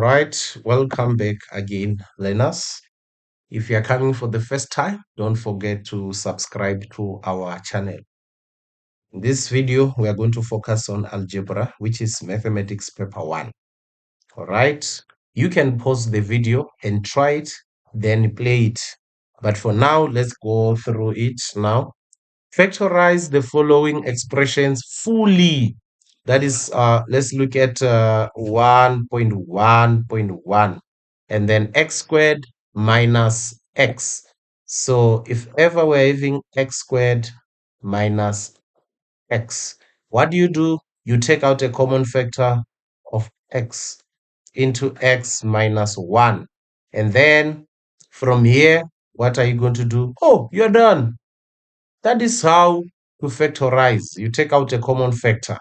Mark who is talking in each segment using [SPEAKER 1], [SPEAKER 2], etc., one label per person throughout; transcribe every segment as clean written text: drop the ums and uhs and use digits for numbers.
[SPEAKER 1] Right, welcome back again, learners. If you are coming for the first time, don't forget to subscribe to our channel. In this video, we are going to focus on algebra, which is mathematics paper 1. All right, you can pause the video and try it, then play it. But for now, let's go through it now. Factorize the following expressions fully. That is, let's look at 1.1.1 and then x squared minus x. So if ever we're having x squared minus x, what do? You take out a common factor of x into x minus 1. And then from here, what are you going to do? Oh, you're done. That is how to factorize. You take out a common factor.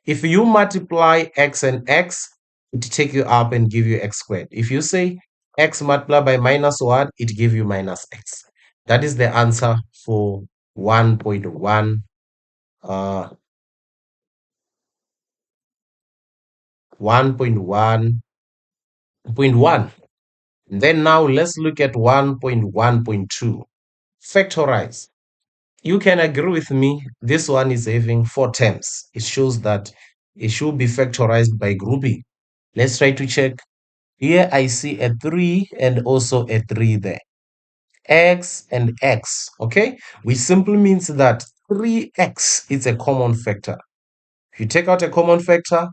[SPEAKER 1] If you multiply x and x, it take you up and give you x squared. If you say x multiplied by minus 1, it give you minus x. That is the answer for 1.1 1.1.1. Then now let's look at 1.1.2. Factorize. You can agree with me, this one is having 4 terms. It shows that it should be factorized by grouping. Let's try to check. Here I see a 3 and also a 3 there. X and X, okay? Which simply means that 3x is a common factor. If you take out a common factor,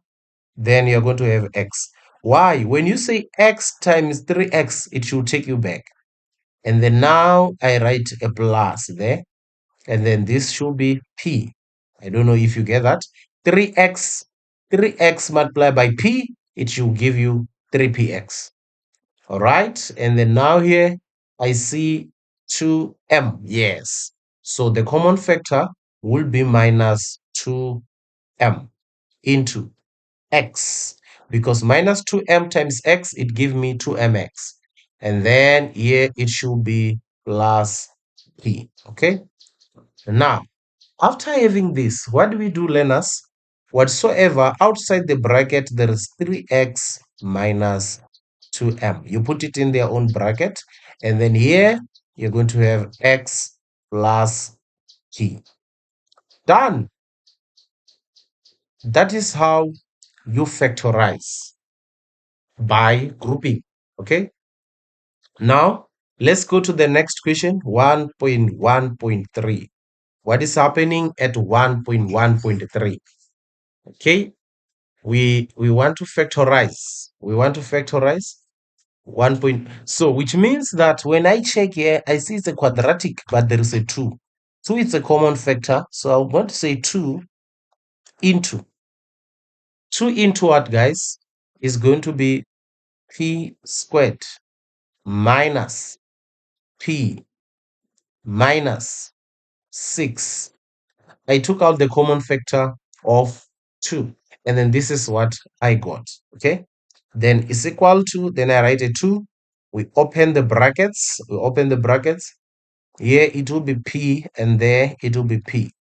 [SPEAKER 1] then you're going to have X. Why? When you say X times 3x, it should take you back. And then now I write a plus there. And then this should be P. I don't know if you get that. 3x multiplied by P, it should give you 3px. All right. And then now here, I see 2m. Yes. So the common factor will be minus 2m into x. Because minus 2m times x, it gives me 2mx. And then here, it should be plus p. Okay. Now, after having this, what do we do, learners? Whatsoever outside the bracket, there is 3x minus 2m. You put it in their own bracket, and then here you're going to have x plus t. Done. That is how you factorize by grouping. Okay. Now, let's go to the next question, 1.1.3. What is happening at 1.1.3? Okay, we want to factorize. We want to factorize 1 point. So which means that when I check here, I see it's a quadratic, but there is a 2. 2 is a common factor. So I'm going to say 2 into. 2 into what, guys? Is going to be p squared minus p minus 6. I took out the common factor of 2. And then this is what I got. Okay. Then is equal to, then I write a 2. We open the brackets. We open the brackets. Here it will be p and there it will be p.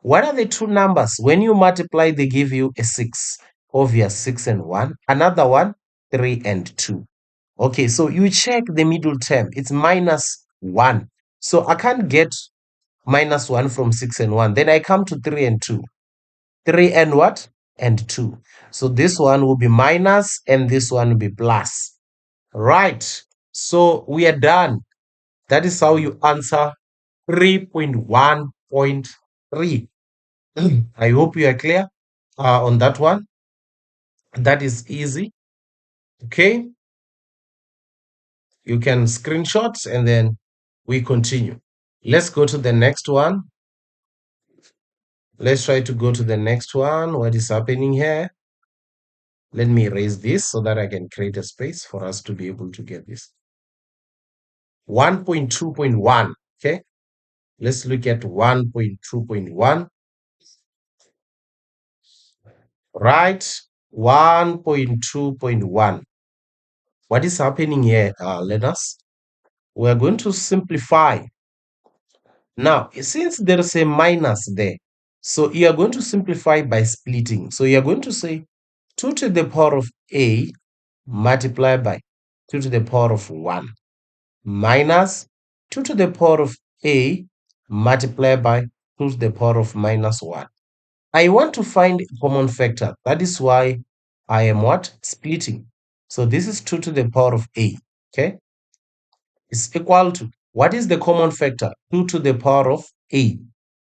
[SPEAKER 1] What are the two numbers? When you multiply, they give you a 6. Obvious 6 and 1. Another one, 3 and 2. Okay, so you check the middle term. It's minus 1. So I can't get minus 1 from 6 and 1. Then I come to 3 and 2. 3 and what? And 2. So this one will be minus and this one will be plus. Right. So we are done. That is how you answer 3.1.3. I hope you are clear on that one. That is easy. Okay. You can screenshot and then we continue. Let's go to the next one. Let's try to go to the next one. What is happening here? Let me erase this so that I can create a space for us to be able to get this. 1.2.1. Okay. Let's look at 1.2.1. Right. 1.2.1. What is happening here, learners? We're going to simplify. Now, since there is a minus there, so you are going to simplify by splitting. So you are going to say 2 to the power of a multiplied by 2 to the power of 1 minus 2 to the power of a multiplied by 2 to the power of minus 1. I want to find a common factor. That is why I am what? Splitting. So this is 2 to the power of a. Okay. Is equal to, what is the common factor? 2 to the power of a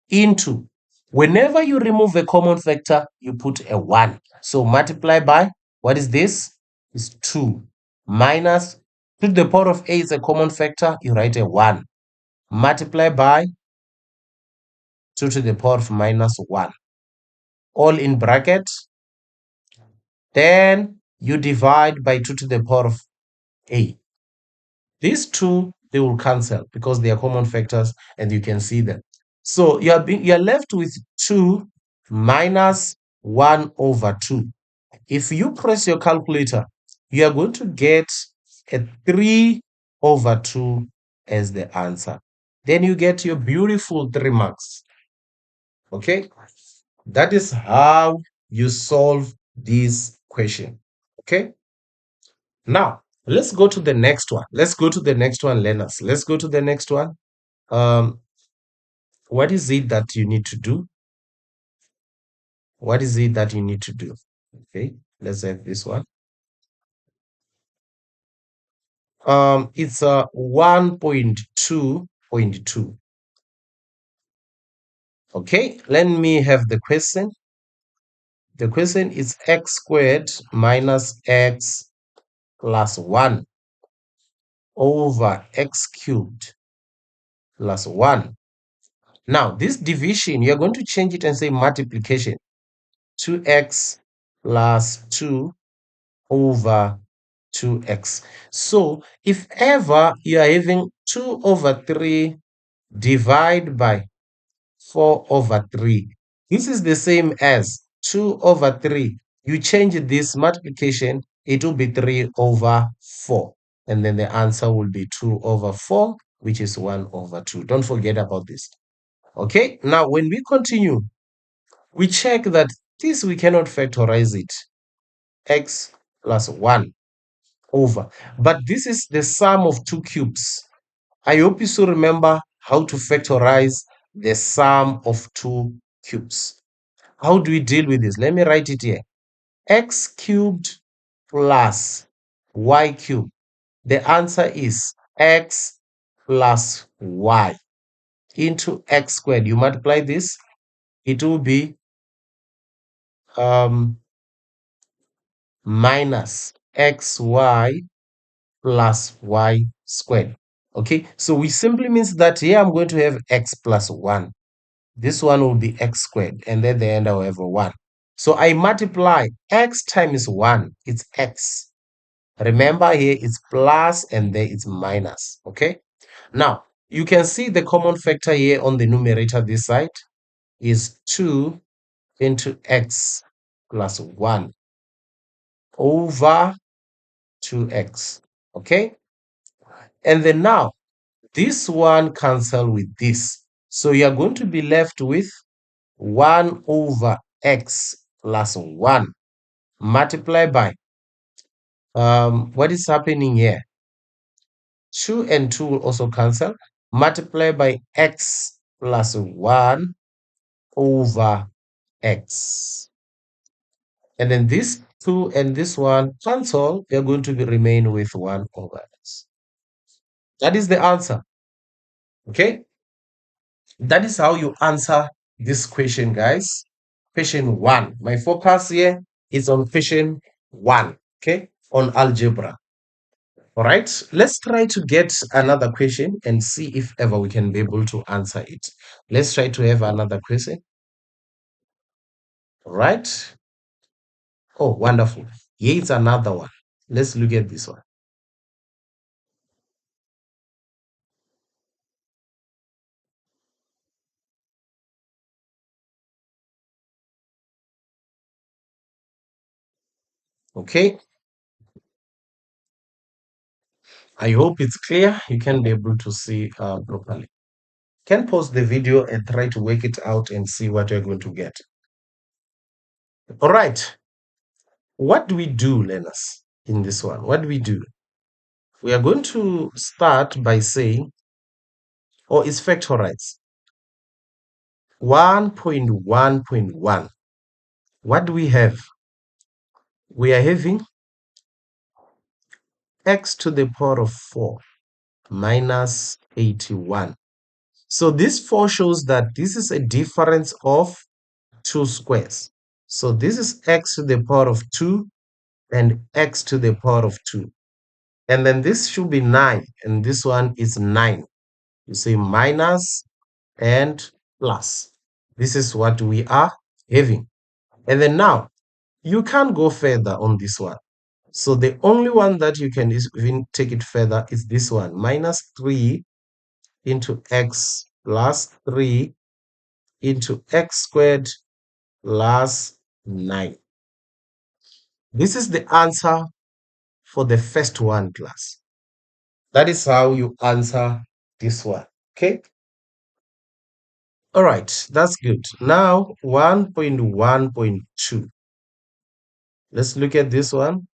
[SPEAKER 1] into, whenever you remove a common factor, you put a 1. So multiply by, what is this? Is 2 minus 2 to the power of a is a common factor, you write a 1. Multiply by 2 to the power of minus 1. All in bracket. Then you divide by 2 to the power of a. These two, they will cancel because they are common factors and you can see them. So you're left with 2 minus 1 over 2. If you press your calculator, you are going to get a 3 over 2 as the answer. Then you get your beautiful 3 marks. Okay? That is how you solve this question. Okay? Now, let's go to the next one. Let's go to the next one, learners. Let's go to the next one. What is it that you need to do? What is it that you need to do? Okay, let's have this one. It's a 1.2.2. Okay, let me have the question. The question is x squared minus x plus 1 over x cubed plus 1. Now, this division, you're going to change it and say multiplication. 2x plus 2 over 2x. So if ever you are having 2 over 3 divide by 4 over 3, this is the same as 2 over 3. You change this multiplication, it will be 3 over 4. And then the answer will be 2 over 4, which is 1 over 2. Don't forget about this. Okay, now when we continue, we check that this we cannot factorize it. X plus 1 over. But this is the sum of 2 cubes. I hope you still remember how to factorize the sum of 2 cubes. How do we deal with this? Let me write it here. X cubed plus y cubed. The answer is x plus y into x squared. You multiply this, it will be minus xy plus y squared. Okay, so we simply means that here I'm going to have x plus 1. This one will be x squared, and at the end I'll have a 1. So I multiply x times 1, it's x. Remember here it's plus and there it's minus. Okay, now you can see the common factor here on the numerator this side is 2 into x plus 1 over 2x. Okay, and then now this one cancel with this. So you're going to be left with 1 over x plus 1 multiplied by, what is happening here? 2 and 2 will also cancel. Multiply by x plus 1 over x. And then this 2 and this one cancel. You're going to be remain with 1 over x. That is the answer. Okay? That is how you answer this question, guys. Question 1. My focus here is on question 1, okay, on algebra. All right, let's try to get another question and see if ever we can be able to answer it. Let's try to have another question. All right. Oh, wonderful. Here is another one. Let's look at this one. Okay. I hope it's clear. You can be able to see properly. Can pause the video and try to work it out and see what you're going to get. All right. What do we do, learners? in this one. What do we do? We are going to start by saying, or is factorize 1.1.1. What do we have? We are having x to the power of 4 minus 81. So this 4 shows that this is a difference of 2 squares. So this is x to the power of 2 and x to the power of 2. And then this should be 9, and this one is 9. You say minus and plus. This is what we are having. And then now, you can't go further on this one. So the only one that you can even take it further is this one, minus 3 into x plus 3 into x squared plus 9. This is the answer for the first one class. That is how you answer this one. Okay? All right, that's good. Now, 1.1.2. Let's look at this one.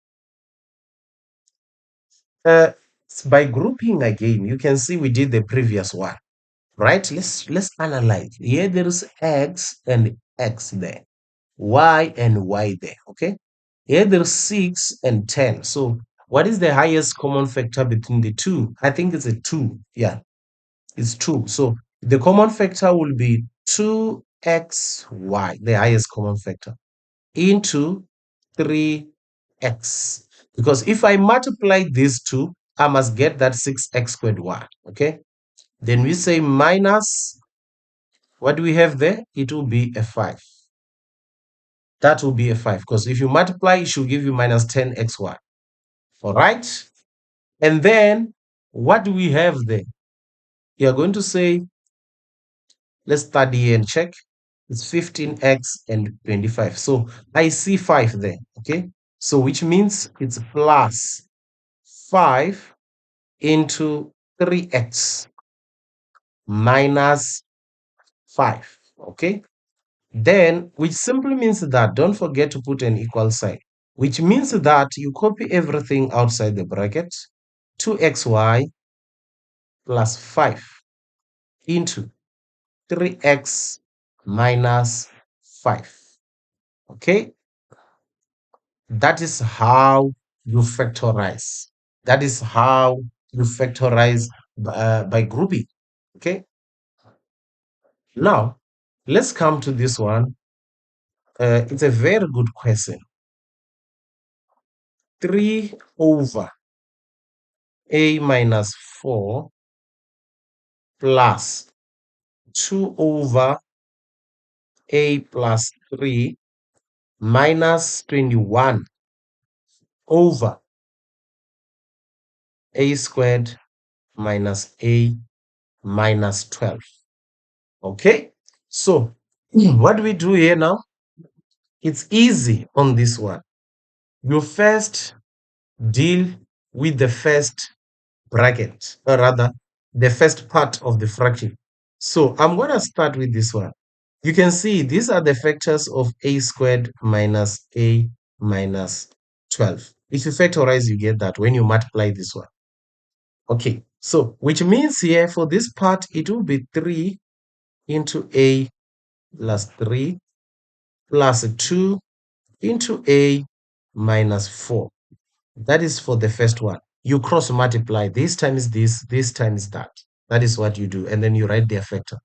[SPEAKER 1] Uh, by grouping again, you can see we did the previous one, right? Let's analyze. Here there is x and x there, y and y there, okay? Here there's 6 and 10. So what is the highest common factor between the two? I think it's a 2. Yeah, it's 2. So the common factor will be 2xy, the highest common factor, into 3x. Because if I multiply these two, I must get that 6x squared y, okay? Then we say minus, what do we have there? It will be a 5. That will be a 5, because if you multiply, it should give you minus 10xy. All right? And then, what do we have there? You're going to say, let's start here and check. It's 15x and 25. So I see 5 there, okay? So which means it's plus 5 into 3x minus 5, okay? Then, which simply means that, don't forget to put an equal sign, which means that you copy everything outside the bracket, 2xy plus 5 into 3x minus 5. Okay? That is how you factorize. That is how you factorize by grouping. Okay? Now, let's come to this one. It's a very good question. 3 over a minus 4 plus 2 over a plus 3 minus 21 over a squared minus a minus 12. Okay? So, what do we do here now? It's easy on this one. You first deal with the first bracket, or rather, the first part of the fraction. So, I'm going to start with this one. You can see these are the factors of a squared minus a minus 12. If you factorize, you get that when you multiply this one. Okay, so which means here for this part, it will be 3 into a plus 3 plus 2 into a minus 4. That is for the first one. You cross multiply. This times this times that. That is what you do. And then you write their factor.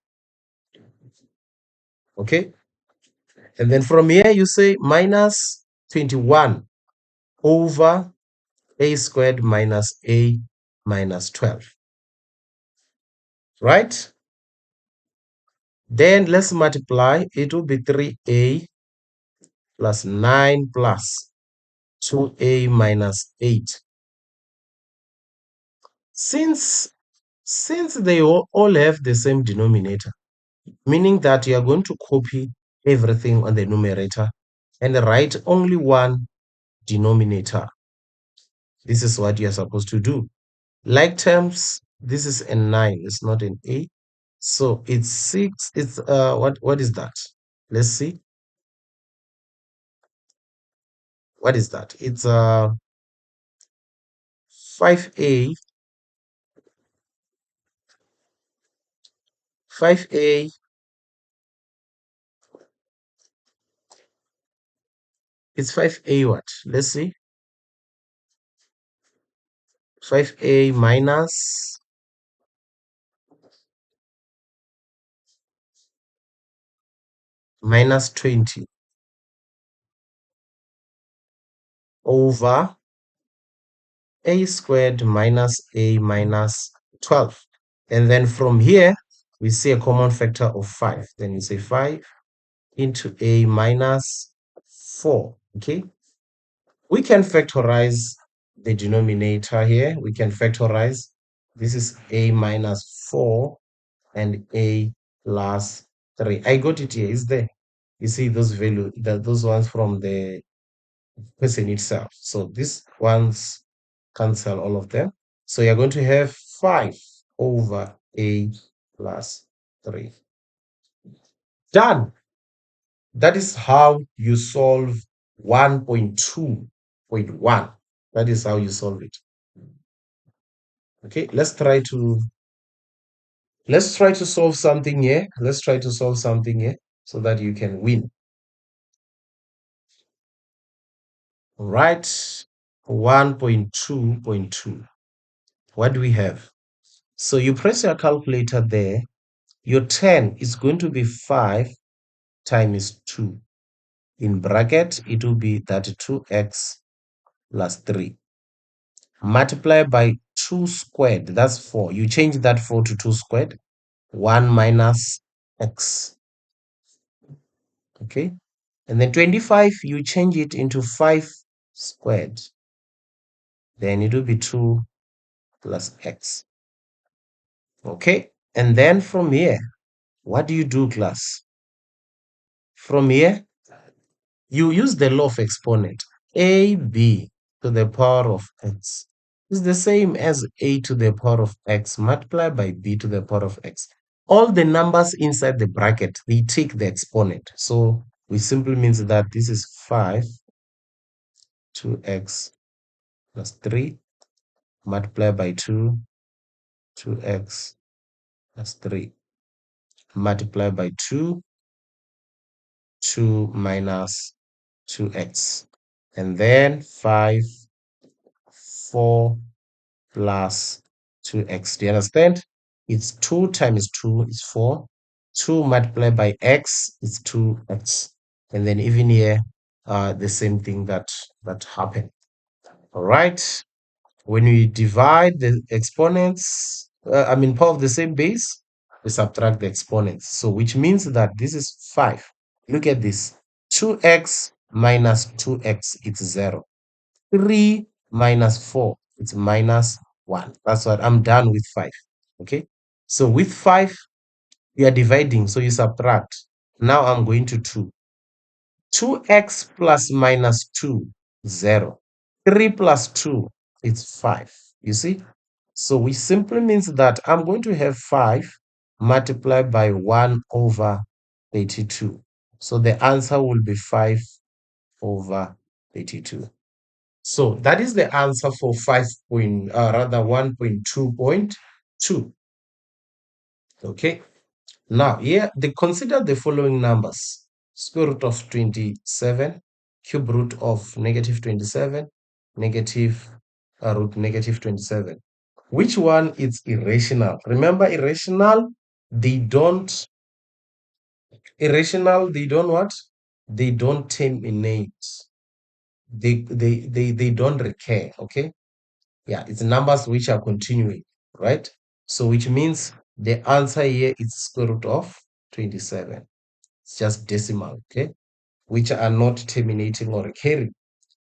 [SPEAKER 1] Okay? And then from here, you say minus 21 over a squared minus a minus 12. Right? Then let's multiply. It will be 3a plus 9 plus 2a minus 8. Since they all have the same denominator, meaning that you are going to copy everything on the numerator and write only one denominator. This is what you are supposed to do. Like terms, this is a 9, it's not an 8. So it's 6, it's what is that? Let's see. What is that? It's 5a 5a is 5a what? Let's see. 5a minus 20 over a squared minus a minus 12. And then from here, we see a common factor of 5. Then you say 5 into a minus 4. Okay. We can factorize the denominator here. We can factorize. This is a minus 4 and a plus 3. I got it here. Is there? You see those value, those ones from the person itself. So these ones cancel all of them. So you're going to have 5 over a plus 3. Done. That is how you solve 1.2.1. That is how you solve it. Okay, let's try to solve something here. Let's try to solve something here so that you can win. All right, 1.2.2. What do we have? So you press your calculator there. Your 10 is going to be 5 times 2. In bracket, it will be 32x plus 3. Multiply by 2 squared, that's 4. You change that 4 to 2 squared. 1 minus x. Okay. And then 25, you change it into 5 squared. Then it will be 2 plus x. Okay. And then from here, what do you do, class? From here, you use the law of exponent. AB to the power of x is the same as a to the power of x multiplied by b to the power of x. All the numbers inside the bracket, they take the exponent. So we simply means that this is 5 2x plus 3 multiplied by 2x plus 3 multiplied by 2 minus 2x, and then 5 4 plus 2x. Do you understand? It's 2 times 2 is 4. 2 multiplied by x is 2x. And then even here, the same thing that happened. All right. When we divide the exponents, power of the same base, we subtract the exponents. So which means that this is 5. Look at this. 2x minus 2x, it's 0. 3 minus 4, it's minus 1. That's what I'm done with 5. Okay. So with 5, you are dividing, so you subtract. Now I'm going to 2. 2x plus minus 2, 0. 3 plus 2, it's 5. You see? So which simply means that I'm going to have 5 multiplied by 1 over 32. So the answer will be 5 over 32. So that is the answer for 1.2.2. Okay. Now here, consider the following numbers: square root of 27, cube root of negative 27, negative root negative 27. Which one is irrational? Remember, they don't what? They don't terminate. They don't recur. Okay. Yeah, it's numbers which are continuing, right? So which means the answer here is square root of 27. It's just decimal, okay? Which are not terminating or recurring.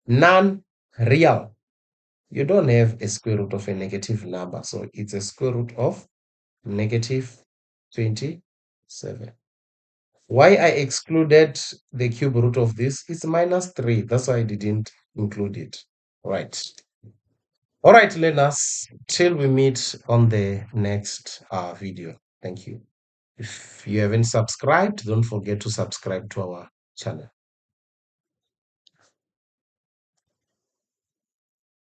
[SPEAKER 1] Non-real. You don't have a square root of a negative number. So it's a square root of negative 27. Why I excluded the cube root of this is minus 3. That's why I didn't include it. Right. All right, learners, till we meet on the next video. Thank you. If you haven't subscribed, don't forget to subscribe to our channel.